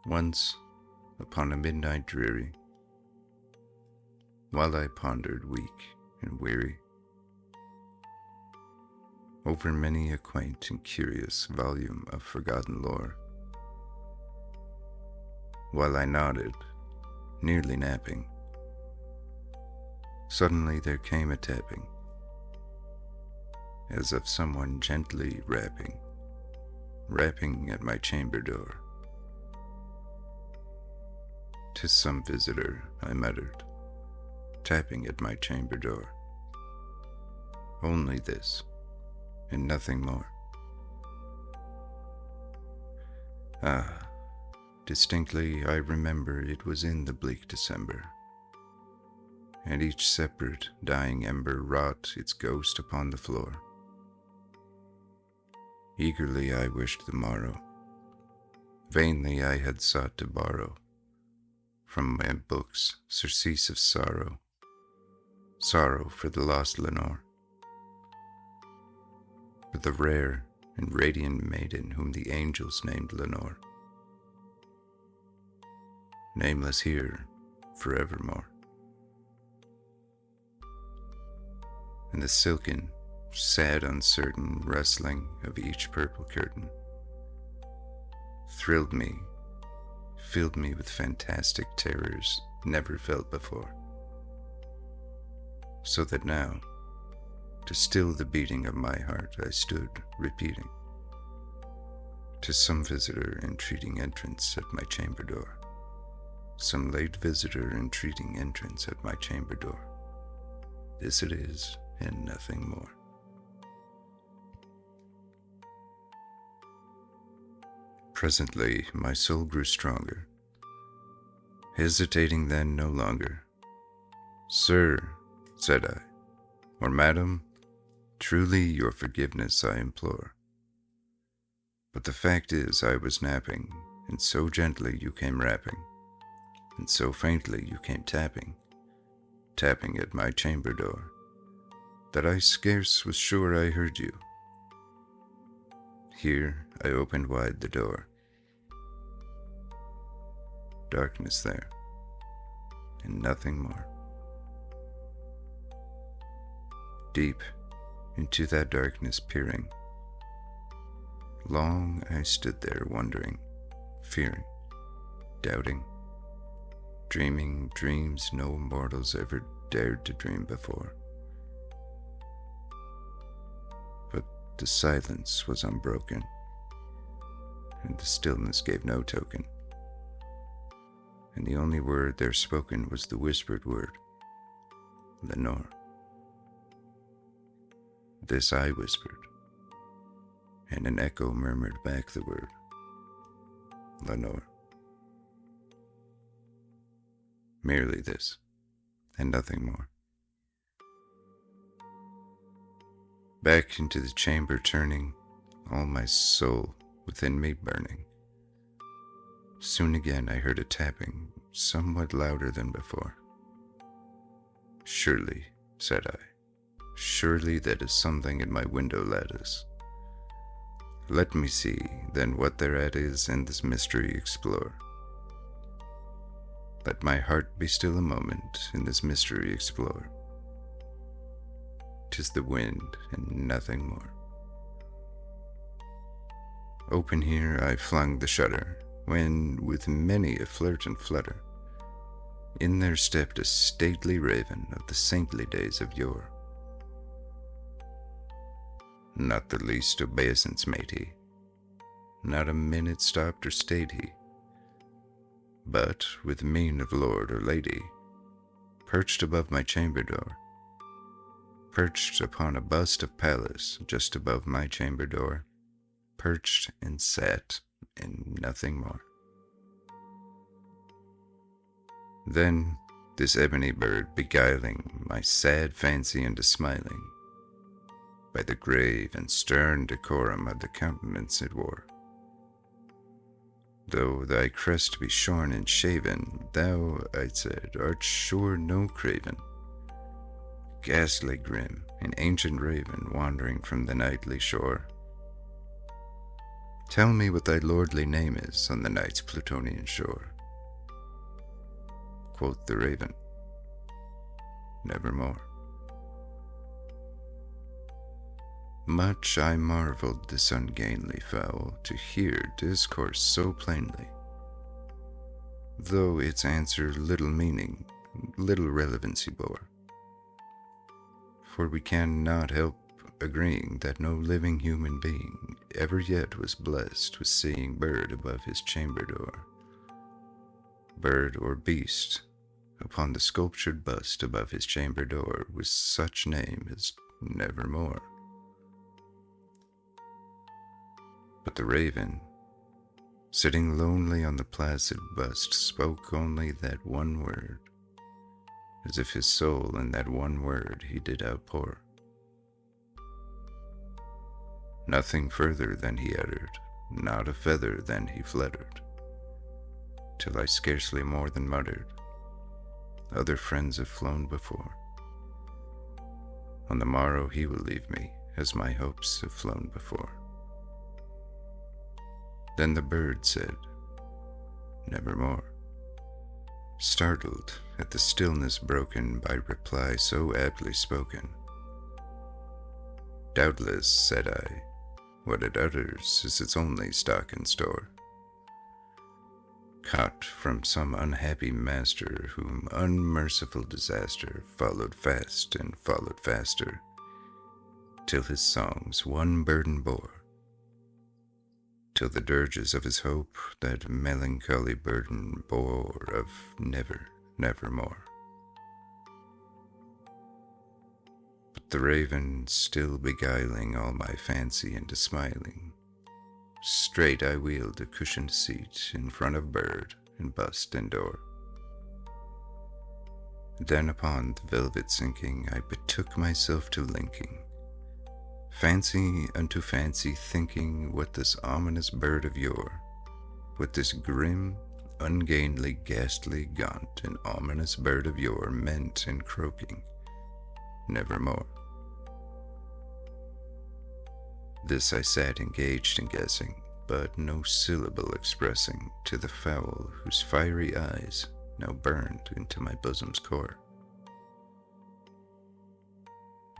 Once, upon a midnight dreary, while I pondered weak and weary over many a quaint and curious volume of forgotten lore, while I nodded, nearly napping, suddenly there came a tapping, as of someone gently rapping at my chamber door. "'Tis some visitor," I muttered, tapping at my chamber door. Only this, and nothing more. Ah, distinctly I remember it was in the bleak December, and each separate dying ember wrought its ghost upon the floor. Eagerly I wished the morrow. Vainly I had sought to borrow from my books surcease of sorrow, sorrow for the lost Lenore, for the rare and radiant maiden whom the angels named Lenore, nameless here forevermore. And the silken, sad, uncertain rustling of each purple curtain thrilled me, filled me with fantastic terrors never felt before, so that now, to still the beating of my heart, I stood repeating, "'Tis some visitor entreating entrance at my chamber door, some late visitor entreating entrance at my chamber door. This it is, and nothing more." Presently my soul grew stronger, hesitating then no longer. "Sir," said I, "or madam, truly your forgiveness I implore. But the fact is I was napping, and so gently you came rapping, and so faintly you came tapping at my chamber door, that I scarce was sure I heard you." Here I opened wide the door. Darkness there, and nothing more. Deep into that darkness peering, long I stood there wondering, fearing, doubting, dreaming dreams no mortals ever dared to dream before. But the silence was unbroken, and the stillness gave no token, and the only word there spoken was the whispered word, "Lenore." This I whispered, and an echo murmured back the word, "Lenore." Merely this, and nothing more. Back into the chamber turning, all my soul within me burning. Soon again I heard a tapping, somewhat louder than before. "Surely," said I, "surely that is something in my window lattice. Let me see, then, what thereat is, and this mystery explore. Let my heart be still a moment, and this mystery explore. 'Tis the wind, and nothing more." Open here I flung the shutter, when, with many a flirt and flutter, in there stepped a stately raven of the saintly days of yore. Not the least obeisance made he, not a minute stopped or stayed he, but, with mien of lord or lady, perched above my chamber door, perched upon a bust of Pallas just above my chamber door, perched and sat, and nothing more. Then this ebony bird beguiling my sad fancy into smiling, by the grave and stern decorum of the countenance it wore. "Though thy crest be shorn and shaven, thou," I said, "art sure no craven, ghastly grim, an ancient raven wandering from the nightly shore. Tell me what thy lordly name is on the night's Plutonian shore. Quoth the raven, Nevermore. Much I marveled this ungainly fowl to hear discourse so plainly, though its answer little meaning, little relevancy bore. For we cannot help agreeing that no living human being ever yet was blessed with seeing bird above his chamber door, bird or beast upon the sculptured bust above his chamber door with such name as Nevermore. But the raven, sitting lonely on the placid bust, spoke only that one word, as if his soul in that one word he did outpour. Nothing further than he uttered, not a feather than he fluttered, till I scarcely more than muttered, other friends have flown before. On the morrow he will leave me, as my hopes have flown before. Then the bird said, Nevermore, startled at the stillness broken by reply so aptly spoken. Doubtless, said I, what it utters is its only stock and store, caught from some unhappy master whom unmerciful disaster followed fast and followed faster, till his songs one burden bore, till the dirges of his hope that melancholy burden bore of nevermore. But the raven still beguiling all my fancy into smiling, straight I wheeled a cushioned seat in front of bird and bust and door. Then upon the velvet sinking I betook myself to linking, fancy unto fancy thinking what this ominous bird of yore, what this grim, ungainly, ghastly, gaunt, and ominous bird of yore meant in croaking, Nevermore. This I sat engaged in guessing, but no syllable expressing to the fowl whose fiery eyes now burned into my bosom's core.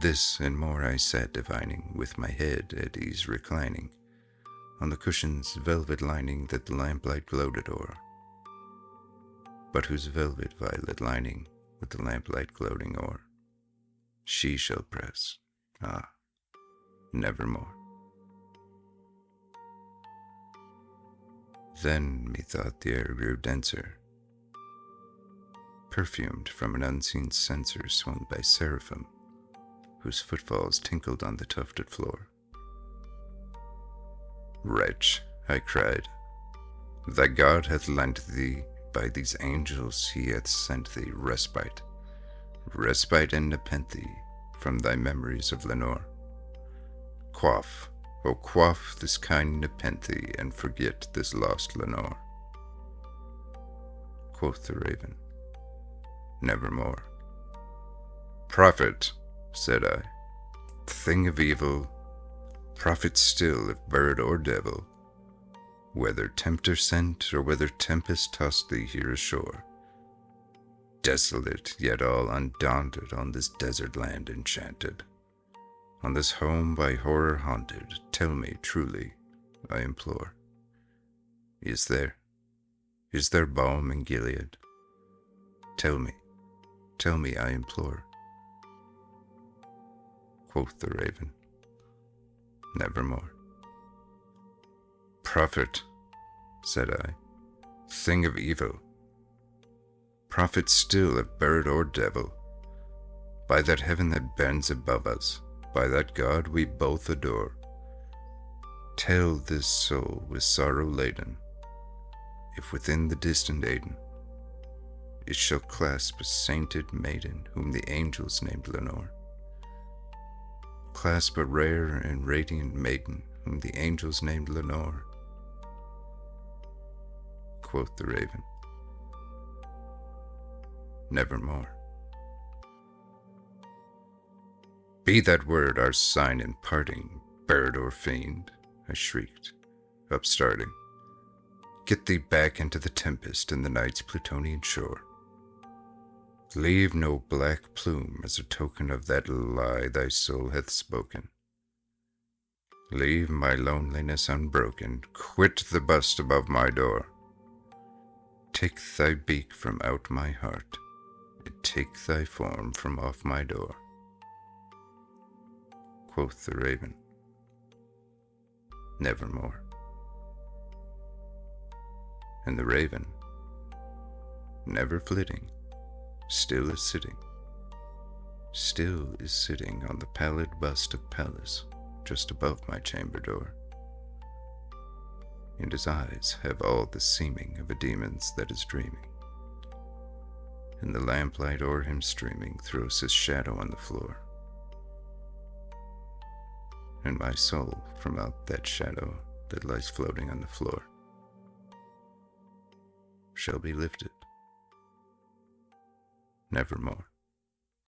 This and more I sat divining, with my head at ease reclining on the cushion's velvet lining that the lamplight gloated o'er, but whose velvet violet lining with the lamplight gloating o'er she shall press, nevermore. Then methought the air grew denser, perfumed from an unseen censer swung by seraphim, whose footfalls tinkled on the tufted floor. Wretch, I cried, thy God hath lent thee, by these angels he hath sent thee respite and nepenthe from thy memories of Lenore. Quaff, O quaff this kind nepenthe, and forget this lost Lenore. Quoth the raven, Nevermore. Prophet, said I, thing of evil, prophet still if bird or devil, whether tempter sent or whether tempest tossed thee here ashore, desolate yet all undaunted on this desert land enchanted, on this home by horror haunted, tell me truly, I implore, is there balm in Gilead? Tell me, I implore. Quoth the raven, Nevermore. Prophet, said I, thing of evil, prophet still if bird or devil, by that heaven that bends above us, by that God we both adore, tell this soul with sorrow laden, if within the distant Aidenn it shall clasp a sainted maiden whom the angels named Lenore, clasp a rare and radiant maiden whom the angels named Lenore. Quoth the raven, Nevermore. Be that word our sign in parting, bird or fiend, I shrieked, upstarting, get thee back into the tempest and the night's Plutonian shore. Leave no black plume as a token of that lie thy soul hath spoken. Leave my loneliness unbroken, quit the bust above my door. Take thy beak from out my heart, and take thy form from off my door. Quoth the raven, Nevermore. And the raven, never flitting, still is sitting on the pallid bust of Pallas, just above my chamber door. And his eyes have all the seeming of a demon's that is dreaming, and the lamplight o'er him streaming throws his shadow on the floor. And my soul from out that shadow that lies floating on the floor shall be lifted nevermore.